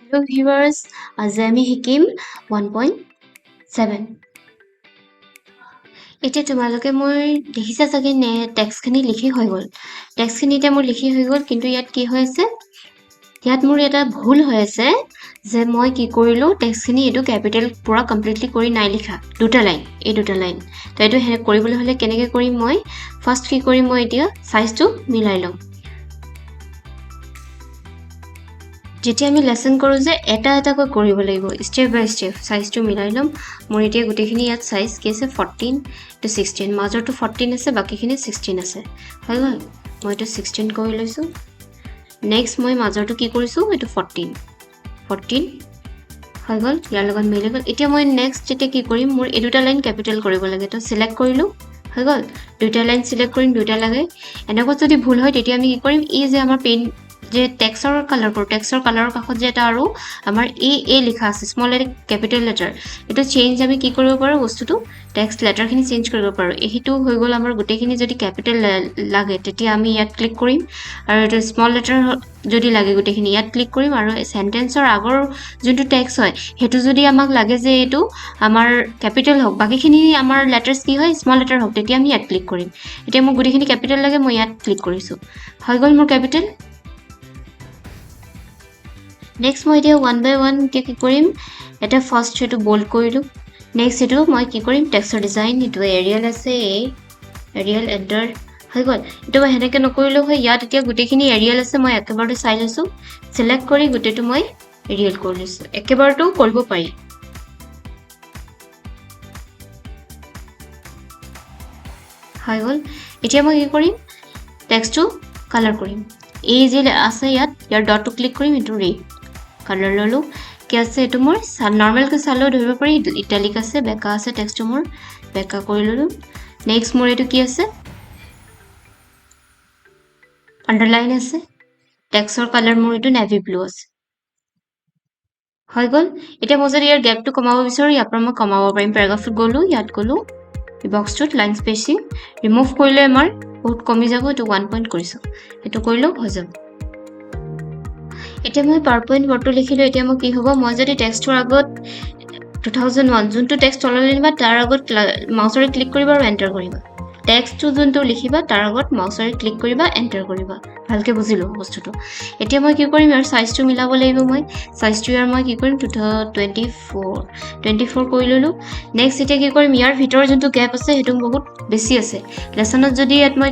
Hello viewers, আজি আমি শিকিম 1.7 এতিয়া তোমালোকে মোৰ দেখিছা চাগে নে টেক্সটখিনি লিখি হৈ গ'ল টেক্সটখিনিতে মোৰ লিখি হৈ গ'ল কিন্তু ইয়াত কি হৈ আছে ইয়াত মোৰ এটা ভুল হৈ আছে যে মই কি কৰিলো টেক্সটখিনি এটো ক্যাপিটাল পুৰা কমপ্লিটলি কৰি নাই লিখা দুটা লাইন এই দুটা লাইন তো এটো হে কৰিবলৈ হলে কেনেকৈ কৰিম মই ফাৰ্স্ট কি কৰিম মই এতিয়া সাইজটো মিলাই লম যেতিয়া আমি লেসন কৰো যে এটা এটা কৈ কৰিব লাগিব স্টেপ বাই স্টেপ সাইজটো মিলাই লম মোৰ এতিয়া গুটেখিনি ইয়াত সাইজ কি আছে 14 to 16 মাজৰটো 14 আছে বাকিখিনি 16 আছে হৈ গল মই এটা 16 কৰি লৈছো নেক্সট মই মাজৰটো কি কৰিছো এটো 14 হৈ গল ইয়াৰ লগত মিলাই গল এতিয়া মই নেক্সট যেতিয়া কি কৰিম মোৰ এই দুটা লাইন ক্যাপিটাল কৰিব লাগে তো সিলেক্ট কৰিলো হৈ গল দুটা লাইন সিলেক্ট কৰিম দুটা লাগে এনেকৈ যদি ভুল হয় তেতিয়া আমি কি কৰিম এই যে আমাৰ পেন যে টেক্সটৰ কালাৰৰ কাষত যে এটা আৰু আমাৰ এ লিখা আছে স্মল লেটাৰ ক্যাপিটাল লেটাৰ এটো চেঞ্জ আমি কি কৰিব পাৰো বস্তুটো টেক্সট লেটাৰখিনি চেঞ্জ কৰিব পাৰো এহিটো হৈ গল আমাৰ গুটেখিনি যদি ক্যাপিটাল লাগে তেতিয়া আমি ইয়াত ক্লিক কৰিম আৰু এটা স্মল লেটাৰ যদি লাগে গুটেখিনি ইয়াত ক্লিক কৰিম আৰু সেন্টেন্সৰ আগৰ যোনটো টেক্সট হয় হেতু যদি আমাক লাগে যে এটো আমাৰ ক্যাপিটাল হোক বাকিখিনি আমাৰ লেটাৰস কি হয় স্মল লেটাৰ হোক তেতিয়া আমি ইয়াত ক্লিক কৰিম এতিয়া মোক গুটেখিনি ক্যাপিটাল লাগে মই ইয়াত ক্লিক কৰিছো হৈ গল মোৰ ক্যাপিটাল Next মই এতিয়া 1 by 1 কি কৰিম এটা ফাৰ্স্ট এটো বোল্ড কৰিলো নেক্সট এটো মই কি কৰিম টেক্সটৰ ডিজাইন এটো এৰিয়েল আছে এৰিয়েল এন্টাৰ হৈ গল এটো মই হেনেকে নকৰিলো হয় ইয়াত এতিয়া গুটেখিনি এৰিয়েল আছে মই একেবাৰতে চাই লৈছো সিলেক্ট কৰি গুটেটো মই এৰিয়েল কৰি লৈছো একেবাৰটো কৰিব পাৰি হৈ গল এতিয়া মই কি কৰিম টেক্সটটো কালাৰ কৰিম এই যে আছে ইয়াৰ ডটটো ক্লিক কৰিম এটো ৰেড কালাৰ ললো কি আছে এটো মোৰ নৰমাল কে চালো ধৰিব পাৰি ইটালিক আছে বেকা আছে টেক্সটটো মোৰ বেকা কৰি ললো নেক্সট মোৰ এটো কি আছে আন্ডাৰলাইন আছে টেক্সটৰ কালাৰ মোৰ এটো নেভি ব্লু আছে হৈ গল এতিয়া মই যদি ইয়াৰ গ্যাপটো কমাব বিচাৰো ইয়াৰ পৰা মই কমাব পাৰিম প্যাৰাগ্ৰাফত গলো ইয়াত গলো এই বক্সটোত লাইন স্পেচিং ৰিমুভ কৰিলে আমাৰ বহুত কমি যাব এটো 1 পইণ্ট কৰিছো এটো কৰিলো হৈ যাব এতিয়া মই পাওয়াৰপইণ্ট বৰ্ডটো লিখিলো এতিয়া মই কি হ'ব মই যদি টেক্সটৰ আগত 2001 যোনটো টেক্সট তললৈ নিবা তাৰ আগত মাউসৰে ক্লিক কৰিবা আৰু এন্টাৰ কৰিবা টেক্সটটো যোনটো লিখিবা তাৰ আগত মাউসৰে ক্লিক কৰিবা এন্টাৰ কৰিবা ভালকে বুজিলো বস্তুটো এতিয়া মই কি কৰিম আৰু সাইজটো মিলাব লাগিব মই সাইজটো ইয়াৰ মই কি কৰিম 24 কৰি ললো নেক্সট এতিয়া কি কৰিম ইয়াৰ ভিতৰ যোনটো গ্যাপ আছে হেতু বহুত বেছি আছে লেসনত যদি ইয়াত মই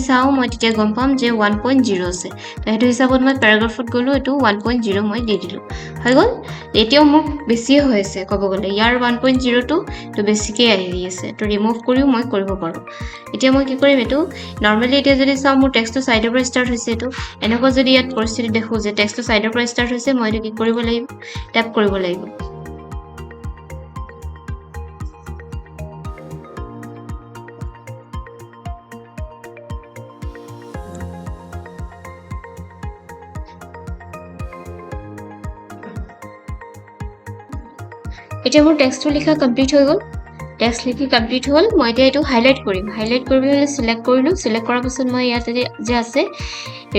চাও মই তেতিয়া গম পাম যে 1.0 আছে তো হেতু হিচাপত মই প্যাৰাগ্ৰাফত গলো এটো 1.0 মই দি দিলো হৈ গল এতিয়াও মোক বেছি হৈ আছে কব গলে ইয়াৰ 1.0 টো বেছিকে আহি আছে তো ৰিমুভ কৰিও মই কৰিব পাৰো এতিয়া মই কি কৰিম এটো নৰমালি এতিয়া যদি চাও মোৰ টেক্সটটো সাইডৰ পৰা ষ্টাৰ্ট হৈছে এটো এনেকৈ যদি ইয়াত পৰিস্থিতি দেখো যে টেক্সটটো সাইডৰ পৰা ষ্টাৰ্ট হৈছে মই এটো কি কৰিব লাগিব ট্যাপ কৰিব লাগিব এতিয়া মোৰ টেক্সটটো লিখা কমপ্লিট হৈ গল টেক্সট লিখি কমপ্লিট হল মই এতিয়া এটো হাইলাইট কৰিম হাইলাইট কৰিবলৈ সিলেক্ট কৰিলো সিলেক্ট কৰাৰ পিছত মই ইয়াতে যে আছে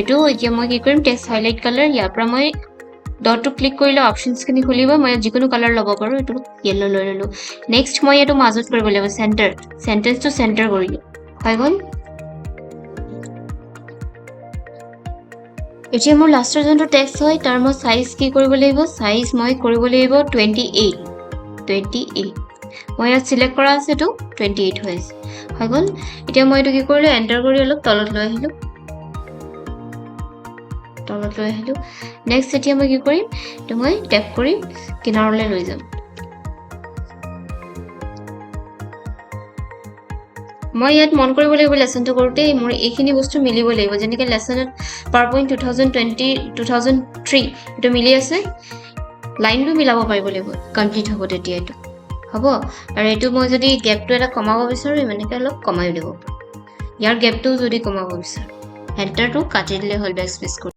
এটো এতিয়া মই কি কৰিম টেক্সট হাইলাইট কালাৰ ইয়াৰ পৰা মই ডটটো ক্লিক কৰিলে অপশনছখিনি খুলিব মই যিকোনো কালাৰ লব পাৰো এটো ইয়েলো লৈ ললো নেক্সট মই এটো মাজত কৰিব লাগিব সেন্টাৰ সেন্টেন্সটো সেন্টাৰ কৰিলো হৈ গল এতিয়া মোৰ লাষ্টৰ যোনটো টেক্সট হয় তাৰ মই সাইজ কি কৰিব লাগিব সাইজ মই কৰিব লাগিব 28 মই ইয়াত সিলেক্ট কৰা আছে তো 28 হৈছে হৈ গল এতিয়া মই এটো কি কৰিলো এন্টাৰ কৰি অলপ তলত লৈ আহিলো নেক্সট এতিয়া মই কি কৰিম তো মই ট্যাপ কৰিম কিনাৰলৈ লৈ যাম মই ইয়াত মন কৰিব লাগিব লেসনটো কৰোতে মোৰ এইখিনি বস্তু মিলিব লাগিব যেনেকৈ লেসনত পাওয়াৰপইণ্ট 2003 এটো মিলি আছে লাইনটো মিলাব পাৰিব লাগিব কমপ্লিট হ'ব তেতিয়া এটো হ'ব আৰু এটো মই যদি গ্যাপটো এটা কমাব বিচাৰো মানেকে অলপ কমাই দিব ইয়াৰ গ্যাপটো যদি কমাব বিচাৰো এন্টাৰটো কাটি দিলে হল বেক স্পেস কৰি